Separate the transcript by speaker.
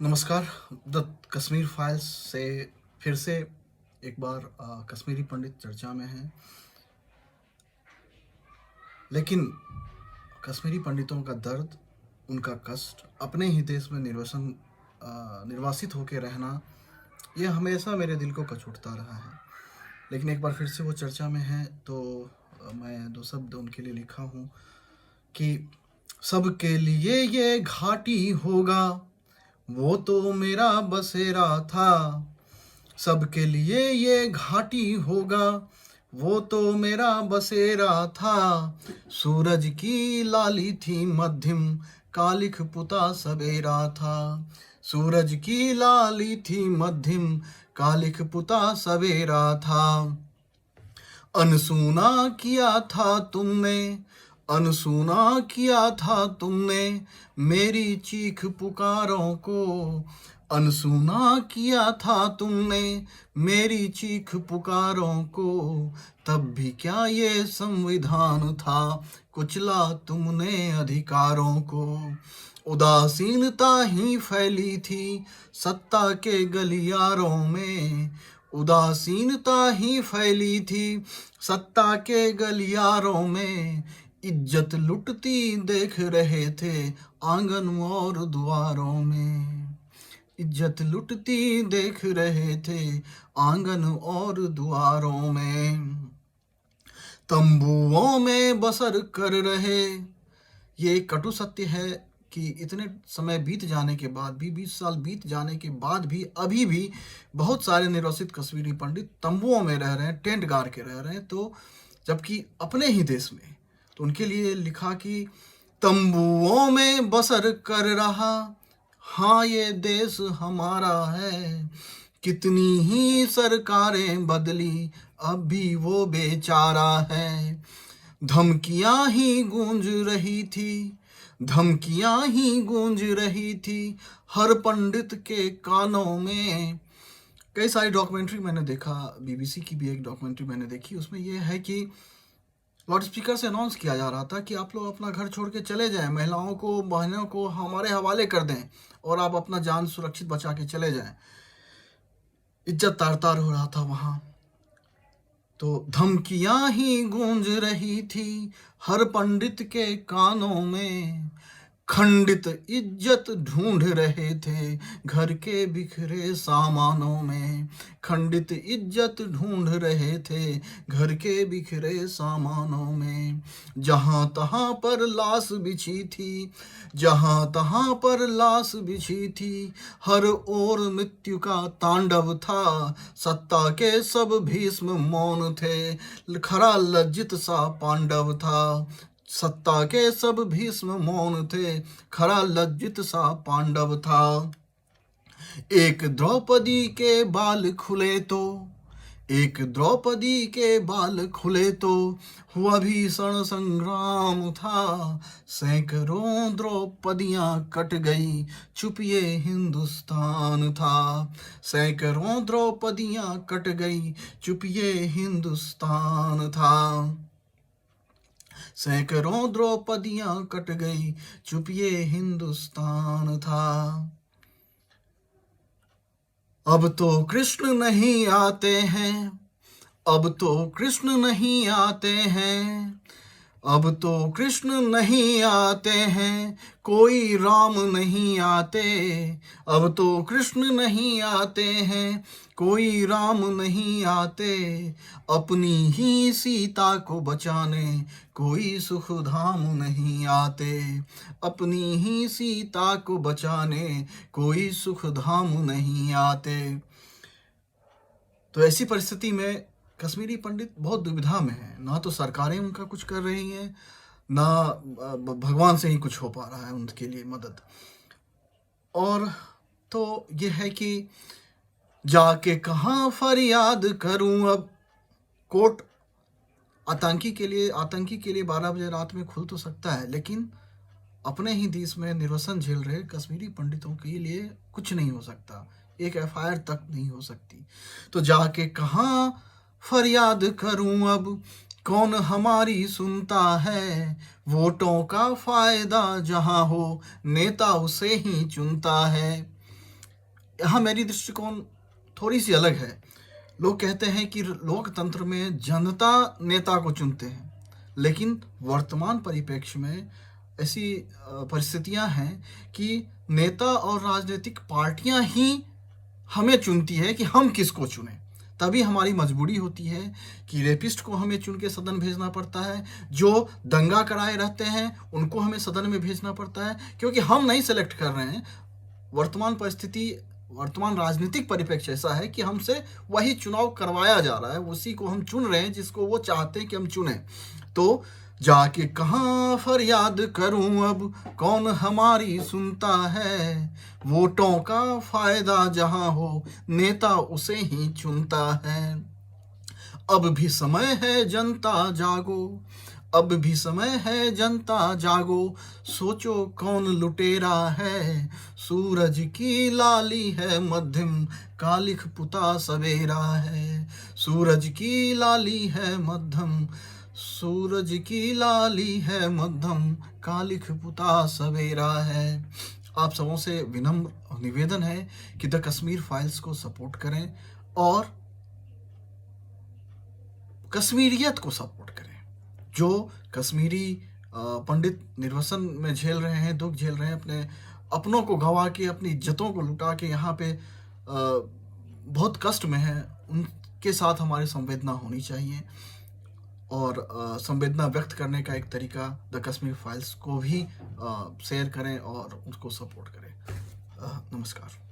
Speaker 1: नमस्कार। The Kashmir files से फिर से एक बार कश्मीरी पंडित चर्चा में हैं। लेकिन कश्मीरी पंडितों का दर्द, उनका कष्ट, अपने ही देश में निर्वासित होकर रहना, ये हमेशा मेरे दिल को कचोटता रहा है। लेकिन एक बार फिर से वो चर्चा में है, तो मैं दो शब्द उनके लिए लिखा हूँ कि सबके लिए ये घाटी होगा, वो तो मेरा बसेरा था। सबके लिए ये घाटी होगा, वो तो मेरा बसेरा था। सूरज की लाली थी मध्यम, कालिख पुता सवेरा था। सूरज की लाली थी मध्यम, कालिख पुता सवेरा था। अनसुना किया था तुमने, अनसुना किया था तुमने मेरी चीख पुकारों को। अनसुना किया था तुमने मेरी चीख पुकारों को। तब भी क्या ये संविधान था, कुचला तुमने अधिकारों को। उदासीनता ही फैली थी सत्ता के गलियारों में। उदासीनता ही फैली थी सत्ता के गलियारों में। इज्जत लुटती देख रहे थे आंगन और द्वारों में। इज्जत लुटती देख रहे थे आंगन और द्वारों में। तंबुओं में बसर कर रहे, ये कटु सत्य है कि इतने समय बीत जाने के बाद भी, 20 साल बीत जाने के बाद भी, अभी भी बहुत सारे निर्वासित कश्मीरी पंडित तंबुओं में रह रहे हैं, टेंट गाड़ के रह रहे हैं, तो जबकि अपने ही देश में। तो उनके लिए लिखा कि तंबुओं में बसर कर रहा, हाँ ये देश हमारा है। कितनी ही सरकारें बदली, अब भी वो बेचारा है। धमकियां ही गूंज रही थी, धमकियां ही गूंज रही थी हर पंडित के कानों में। कई सारी डॉक्यूमेंट्री मैंने देखा, बीबीसी की भी एक डॉक्यूमेंट्री मैंने देखी, उसमें यह है कि लाउड स्पीकर से अनाउंस किया जा रहा था कि आप लोग अपना घर छोड़ के चले जाएं, महिलाओं को, बहनों को हमारे हवाले कर दें और आप अपना जान सुरक्षित बचा के चले जाएं। इज्जत तार तार हो रहा था वहाँ। तो धमकियां ही गूंज रही थी हर पंडित के कानों में। खंडित इज्जत ढूंढ रहे थे घर के बिखरे सामानों में। खंडित इज्जत ढूंढ रहे थे घर के बिखरे सामानों में। जहां तहां पर लाश बिछी थी, जहां तहां पर लाश बिछी थी, हर ओर मृत्यु का तांडव था। सत्ता के सब भीष्म मौन थे, खरा लज्जित सा पांडव था। सत्ता के सब भीष्म मौन थे, खरा लज्जित सा पांडव था। एक द्रौपदी के बाल खुले तो, एक द्रौपदी के बाल खुले तो हुआ भीषण संग्राम था। सैकड़ों द्रौपदियां कट गई, चुप ये हिंदुस्तान था। सैकड़ों द्रौपदियां कट गई, चुप ये हिंदुस्तान था। सैकड़ों द्रौपदियां कट गई, चुप ये हिंदुस्तान था। अब तो कृष्ण नहीं आते हैं, अब तो कृष्ण नहीं आते हैं। अब तो कृष्ण नहीं आते हैं, कोई राम नहीं आते। अब तो कृष्ण नहीं आते हैं, कोई राम नहीं आते। अपनी ही सीता को बचाने कोई सुख धाम नहीं आते। अपनी ही सीता को बचाने कोई सुख धाम नहीं आते। तो ऐसी परिस्थिति में कश्मीरी पंडित बहुत दुविधा में है। ना तो सरकारें उनका कुछ कर रही हैं, ना भगवान से ही कुछ हो पा रहा है उनके लिए मदद। और तो ये है कि जाके कहाँ फरियाद करूं अब। कोर्ट आतंकी के लिए 12 बजे रात में खुल तो सकता है, लेकिन अपने ही देश में निर्वसन झेल रहे कश्मीरी पंडितों के लिए कुछ नहीं हो सकता। एक एफआईआर तक नहीं हो सकती। तो जाके कहाँ फरियाद करूं अब, कौन हमारी सुनता है। वोटों का फायदा जहां हो, नेता उसे ही चुनता है। यहाँ मेरी दृष्टिकोण थोड़ी सी अलग है। लोग कहते हैं कि लोकतंत्र में जनता नेता को चुनते हैं, लेकिन वर्तमान परिप्रेक्ष्य में ऐसी परिस्थितियां हैं कि नेता और राजनीतिक पार्टियां ही हमें चुनती है कि हम किसको चुनें। तभी हमारी मजबूरी होती है कि रेपिस्ट को हमें चुन के सदन भेजना पड़ता है, जो दंगा कराए रहते हैं उनको हमें सदन में भेजना पड़ता है, क्योंकि हम नहीं सेलेक्ट कर रहे हैं। वर्तमान परिस्थिति, वर्तमान राजनीतिक परिप्रेक्ष्य ऐसा है कि हमसे वही चुनाव करवाया जा रहा है, उसी को हम चुन रहे हैं जिसको वो चाहते हैं कि हम चुनें। तो जाके कहाँ फरियाद करूं अब, कौन हमारी सुनता है, वोटों का फायदा जहां हो नेता उसे ही चुनता है। अब भी समय है जनता जागो, अब भी समय है जनता जागो, सोचो कौन लुटेरा है, सूरज की लाली है मध्यम, कालिख पुता सवेरा है। सूरज की लाली है मध्यम, सूरज की लाली है मध्यम, कालिख पुता सवेरा है। आप सबों से विनम्र निवेदन है कि द कश्मीर फाइल्स को सपोर्ट करें और कश्मीरियत को सपोर्ट करें। जो कश्मीरी पंडित निर्वसन में झेल रहे हैं, दुख झेल रहे हैं, अपने अपनों को गंवा के, अपनी इज्जतों को लुटा के यहाँ पे बहुत कष्ट में है, उनके साथ हमारी संवेदना होनी चाहिए। और संवेदना व्यक्त करने का एक तरीका द कश्मीर फाइल्स को भी शेयर करें और उसको सपोर्ट करें। नमस्कार।